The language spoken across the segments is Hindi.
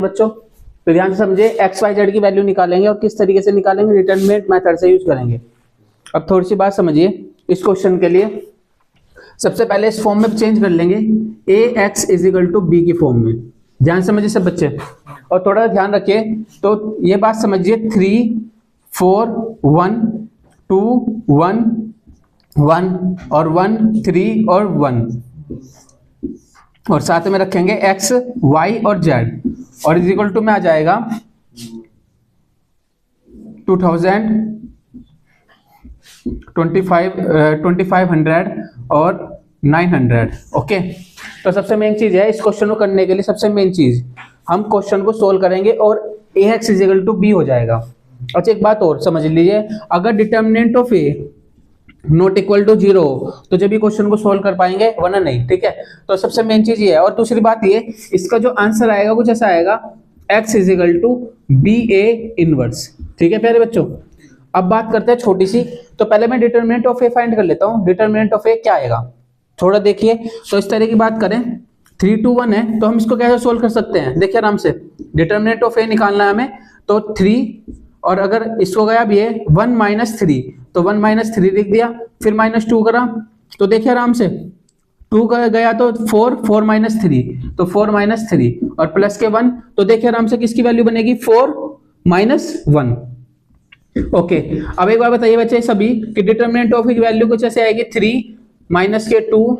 बच्चों तो ध्यान से समझे, एक्स वाई जेड की वैल्यू निकालेंगे और किस तरीके से निकालेंगे, डिटरमिनेंट मेथड से यूज करेंगे। अब थोड़ी सी बात समझिए इस क्वेश्चन के लिए। सबसे पहले इस फॉर्म में चेंज कर लेंगे, A X is equal to B की फॉर्म में। ध्यान से समझिए सब बच्चे, और थोड़ा ध्यान रखिए। तो ये बात समझिए, 3 4 1 2 1 1 और 1 3 और 1, और साथ में रखेंगे x y और z, और इज इक्वल टू में आ जाएगा 2500 और 900। ओके, तो सबसे मेन चीज है इस क्वेश्चन को करने के लिए, सबसे मेन चीज हम क्वेश्चन को सोल्व करेंगे और ax is equal to b हो जाएगा। अच्छा एक बात और समझ लीजिए, अगर determinant of a not equal to 0 तो जब भी क्वेश्चन को सोल्व कर पाएंगे, वरना नहीं। ठीक है, तो सबसे मेन चीज ये है। और दूसरी बात ये, इसका जो आंसर आएगा कुछ ऐसा आएगा, x is equal to B A inverse. ठीक है प्यारे बच्चों, अब बात करते हैं छोटी सी। तो पहले मैं डिटरमिनेंट ऑफ ए फाइंड कर लेता हूँ। डिटरमिनेंट ऑफ ए क्या आएगा, थोड़ा देखिए। तो इस तरह की बात करें, 3 2 1 है, तो हम इसको कैसे सोल्व कर सकते हैं, देखिए आराम से। डिटरमिनेंट ऑफ ए निकालना है हमें, तो 3, और अगर इसको गया भी है 1 - 3, तो 1 - 3 लिख दिया, फिर -2 करा, तो देखिए आराम से 2 गया तो 4 4 - 3, तो 4 - 3 और प्लस के 1, तो देखिए आराम से किसकी वैल्यू बनेगी, 4 - 1। ओके, अब एक बार बताइए बच्चे सभी कि डिटरमिनेंट ऑफ की वैल्यू कुछ ऐसे आएगी, 3 - 2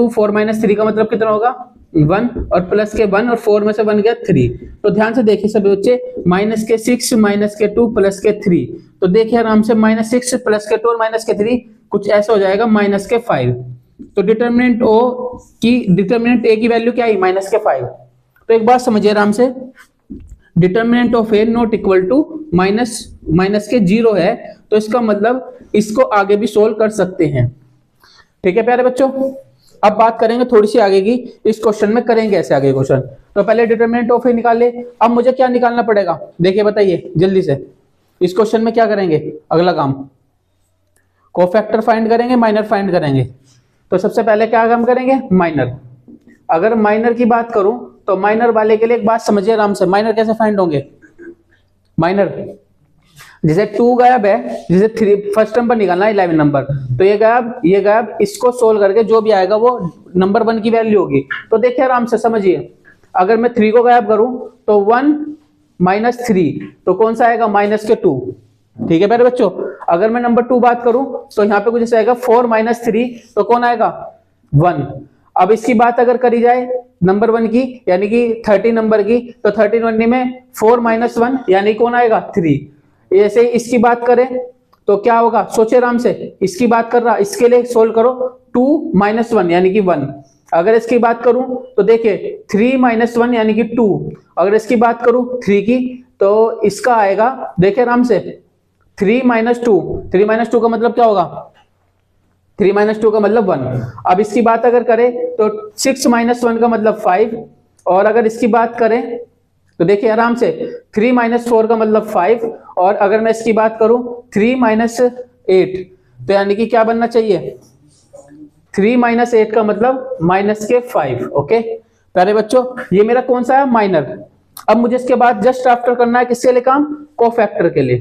4 - 3 का मतलब कितना होगा, 1, और प्लस के 1 और 4 में से 1 गया 3। तो ध्यान से देखिए सभी बच्चे, -6 - 2 प्लस के 3, तो देखिए आराम से -6 प्लस के 2 और माइनस के 3 कुछ ऐसा हो जाएगा -5। तो डिटरमिनेंट ए की वैल्यू क्या आई, -5। तो एक बात समझिए आराम से, determinant of A not equal to minus के 0 है, तो इसका मतलब इसको आगे भी सोल्व कर सकते हैं। ठीक है प्यारे बच्चों, अब बात करेंगे थोड़ी सी आगे की। इस क्वेश्चन में करेंगे ऐसे आगे क्वेश्चन। तो पहले डिटरमिनेंट ऑफ ए निकाले, अब मुझे क्या निकालना पड़ेगा, देखिए बताइए जल्दी से। इस क्वेश्चन में क्या करेंगे, अगला काम कोफैक्टर फाइंड करेंगे, माइनर फाइंड करेंगे। तो सबसे पहले क्या काम करेंगे, माइनर। अगर माइनर की बात करूं तो माइनर वाले के लिए एक बात समझिए आराम से, माइनर कैसे फाइंड होंगे। माइनर जैसे 2 गायब है, जैसे 3 फर्स्ट नंबर निकालना है 11 नंबर, तो ये गायब, इसको सोल्व करके जो भी आएगा वो नंबर 1 की वैल्यू होगी। तो देखिए आराम से समझिए, अगर मैं 3 को गायब करूं तो 1 - 3, तो कौन सा आएगा, -2। ठीक है प्यारे बच्चों, अगर मैं नंबर 2 बात करूं तो यहाँ पे कुछ ऐसा आएगा 4 - 3, तो कौन आएगा, 1। अब इसकी बात अगर करी जाए नंबर 1 की, यानी कि 30 नंबर की, तो 30 बनने में 4 - 1 यानी कौन आएगा, 3। ऐसे इसकी बात करें तो क्या होगा, सोचे आराम से। इसकी बात कर रहा, इसके लिए सोल्व करो, 2 - 1 यानी कि 1। अगर इसकी बात करूं तो देखिए 3 - 1 यानी कि 2। अगर इसकी बात करूं 3 की, तो इसका आएगा, देखिए आराम से, 3 - 2, 3 - 2 का मतलब क्या होगा, 3 - 2 का मतलब 1। अब इसकी बात अगर करें तो 6 - 1 का मतलब 5, और अगर इसकी बात करें तो देखिए आराम से 3 - 4 का मतलब 5, और अगर मैं इसकी बात करूं 3 - 8, तो यानी कि क्या बनना चाहिए, 3 - 8 का मतलब -5। ओके प्यारे बच्चों, ये मेरा कौन सा है, माइनर। अब मुझे इसके बाद जस्ट आफ्टर करना है किसके लिए काम, कोफैक्टर के लिए।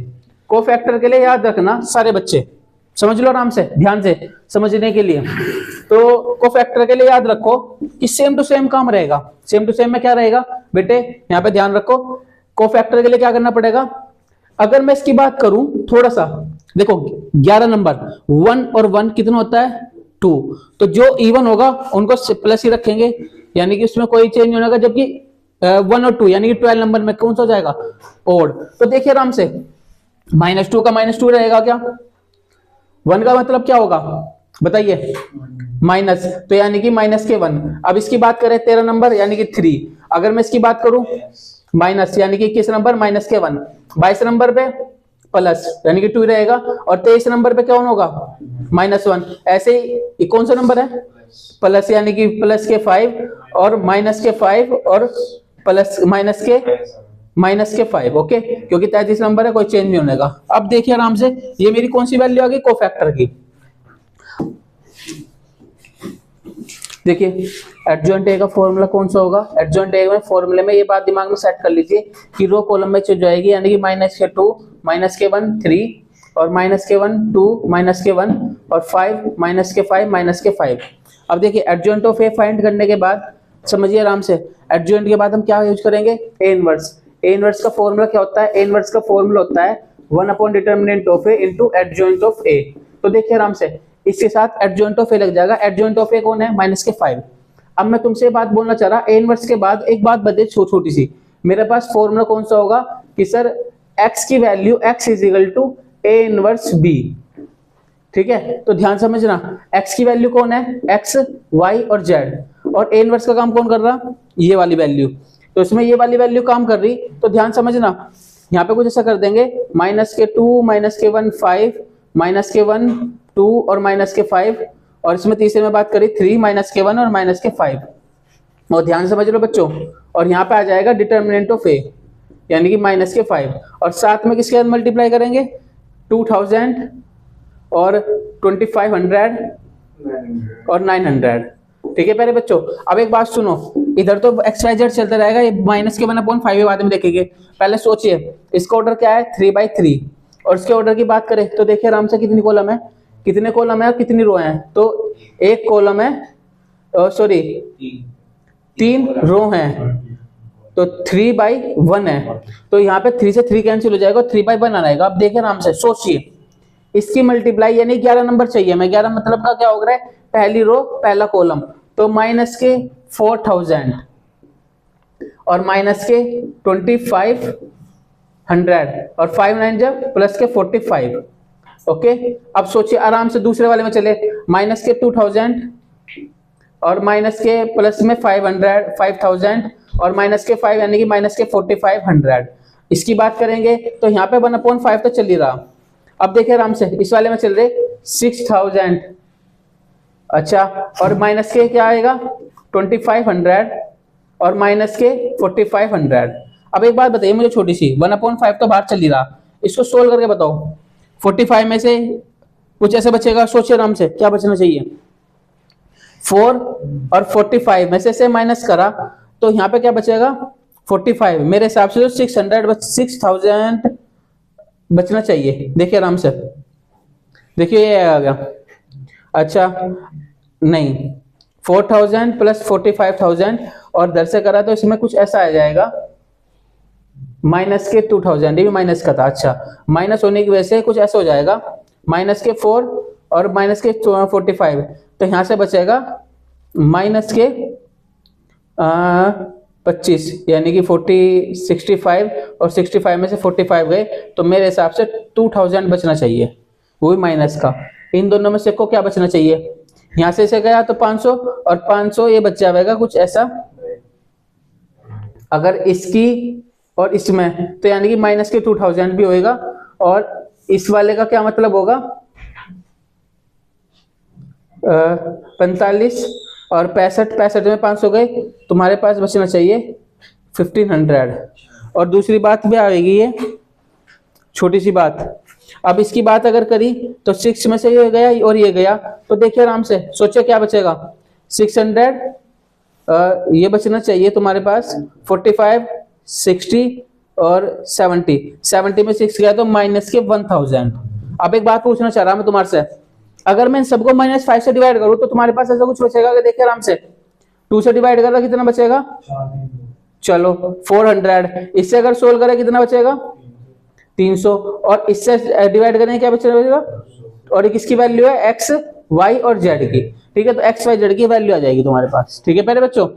कोफैक्टर के लिए याद रखना सारे बच्चे, समझ लो आराम से, ध्यान से समझने के लिए। तो कोफैक्टर के लिए याद रखो कि सेम टू सेम काम रहेगा। सेम टू सेम में क्या रहेगा बेटे, यहाँ पे ध्यान रखो। कोफैक्टर के लिए क्या करना पड़ेगा, अगर मैं इसकी बात करूं थोड़ा सा, देखो 11 नंबर, 1 और 1 कितना होता है, 2। तो जो इवन होगा उनको प्लस ही रखेंगे, यानी कि उसमें कोई चेंज नहीं होगा। जबकि 1 और 2 यानी कि 12 नंबर में कौन सा हो जाएगा, ओड। तो देखिए आराम से, -2 का -2 रहेगा क्या, 1 का मतलब क्या होगा बताइए, माइनस, तो यानी कि -1। अब इसकी बात करें 13 नंबर यानी कि 3, अगर मैं इसकी बात करूं माइनस यानी कि किस नंबर, -1। 22 नंबर पे प्लस यानी कि 2 रहेगा, और 23 नंबर पे क्या होगा, -1। ऐसे ही कौन सा नंबर है, प्लस, यानी कि प्लस के 5 और -5 और प्लस -5। ओके, क्योंकि 33 नंबर है, कोई चेंज नहीं होने का। अब देखिए आराम से, ये मेरी कौन सी वैल्यू आ गई, कोफैक्टर की। देखिए एडजॉइंट ए का फॉर्मूला कौन सा होगा, एडजॉइंट ए में फॉर्मूले में ये बात दिमाग में सेट कर लीजिए कि रो कॉलम में चल जाएगी, यानी कि माइनस के 2 माइनस के 1 3 और माइनस के 1 2 माइनस के 1 और 5 माइनस के 5 माइनस के 5। अब देखिए एडजॉइंट ऑफ ए फाइंड करने के बाद समझिए आराम से, एडजॉइंट के बाद हम क्या यूज करेंगे, ए इनवर्स। ए इनवर्स का फॉर्मूला क्या होता है, ए इनवर्स का फॉर्मूला होता है 1 upon determinant of A into adjoint of A. तो देखिए आराम से इसके साथ एडजॉइंट ऑफ ए लग जाएगा। एडजॉइंट ऑफ ए कौन है, माइनस के 5। अब मैं तुमसे बात बोलना चाह रहा, ए इनवर्स के बाद एक बात बता छोटी सी, मेरे पास फॉर्मूला कौन सा होगा कि सर x की value x is equal to A inverse b। ठीक है, तो ध्यान समझना, x की वैल्यू कौन है, x y और z, और ए इनवर्स का काम कौन कर रहा, ये वाली वैल्यू। तो इसमें ये वाली वैल्यू काम कर रही, तो ध्यान समझना, यहाँ पे कुछ ऐसा कर देंगे माइनस के 2 माइनस के 1 5 माइनस के 1 2 और माइनस के 5, और इसमें तीसरे में बात करी 3 माइनस के 1 और माइनस के 5। और ध्यान समझ लो बच्चों, और यहाँ पे आ जाएगा डिटर्मिनेंट ऑफ ए यानी कि माइनस के 5, और साथ में किसके साथ मल्टीप्लाई करेंगे 2000 और 2500 और 900। ठीक है प्यारे बच्चों, अब एक बात सुनो, इधर तो एक्स वाई जेड चलता रहेगा, ये माइनस के 1/5 बाद में देखेंगे। पहले सोचिए इसका ऑर्डर क्या है 3/3, और इसके ऑर्डर की बात करें तो देखिए आराम से कितनी कॉलम है, कितने कॉलम है और कितनी रो है, तो एक कॉलम है, सॉरी 3 रो है, तो 3/1 है। तो यहाँ पे 3 से 3 कैंसिल हो जाएगा, 3/1 आएगा। अब देखिए आराम से सोचिए, इसकी मल्टीप्लाई यानी 11 नंबर चाहिए मैं, 11 मतलब का क्या होगा, पहली रो पहला कॉलम, तो माइनस के 4000 और माइनस के 2500 और 5 9 जब प्लस के 45। ओके, अब सोचिए आराम से दूसरे वाले में चले, माइनस के 2000 और माइनस के प्लस में 5000 और माइनस के 5 यानी कि माइनस के 4500। इसकी बात करेंगे तो यहाँ पे 1/5 तो चल ही रहा। अब देखिए आराम से इस वाले में चल रहे 6000, अच्छा, और माइनस के क्या आएगा 2500 और माइनस के 4500। अब एक बात बताइए मुझे छोटी सी, 1/5 तो बाहर चल ही रहा, इसको सोल्व करके बताओ, 45 में से कुछ ऐसे बचेगा, सोचिए आराम से क्या बचना चाहिए, 4 और 45 में से माइनस करा तो यहाँ पे क्या बचेगा 45, मेरे हिसाब से तो 6000 बचना चाहिए। देखिए आराम से, देखिए ये आ गया, अच्छा नहीं 4000 प्लस 45,000 और दर से करा तो इसमें कुछ ऐसा आ जाएगा माइनस के 2000, ये भी माइनस का था, अच्छा माइनस होने की वजह से कुछ ऐसा हो जाएगा माइनस के 4 और माइनस के 45, तो यहाँ से बचेगा माइनस के 25 यानी कि 65 और 65 में से 45 गए, तो मेरे हिसाब से 2000 बचना चाहिए, वो भी माइनस का। इन दोनों में से को क्या बचना चाहिए, यहाँ से गया तो 500 और 500 ये बच जाएगा कुछ ऐसा, अगर इसकी और इसमें तो यानी कि माइनस के 2000 भी होएगा, और इस वाले का क्या मतलब होगा 45 और 65 में 500 गए, तुम्हारे पास बचना चाहिए 1500। और दूसरी बात भी आएगी, ये छोटी सी बात, अब इसकी बात अगर करी तो 6 में से ये गया और ये गया, तो देखिए आराम से सोचिए क्या बचेगा 600, ये बचना चाहिए तुम्हारे पास 45 60 और 70 में 6 गया तो माइनस के 1000। अब एक बात पूछना चाह रहा मैं तुम्हारे से, अगर मैं इन सबको -5 से डिवाइड करूं तो तुम्हारे पास ऐसा कुछ बचेगा कि देखिए आराम से 2 से डिवाइड करा कितना बचेगा, चलो 400, इससे अगर सोल्व करें कितना बचेगा 300, और इससे डिवाइड करें क्या बचेगा, और किसकी वैल्यू है x y और z की, ठीक है, तो x y z की वैल्यू आ जाएगी तुम्हारे पास। ठीक है प्यारे बच्चों।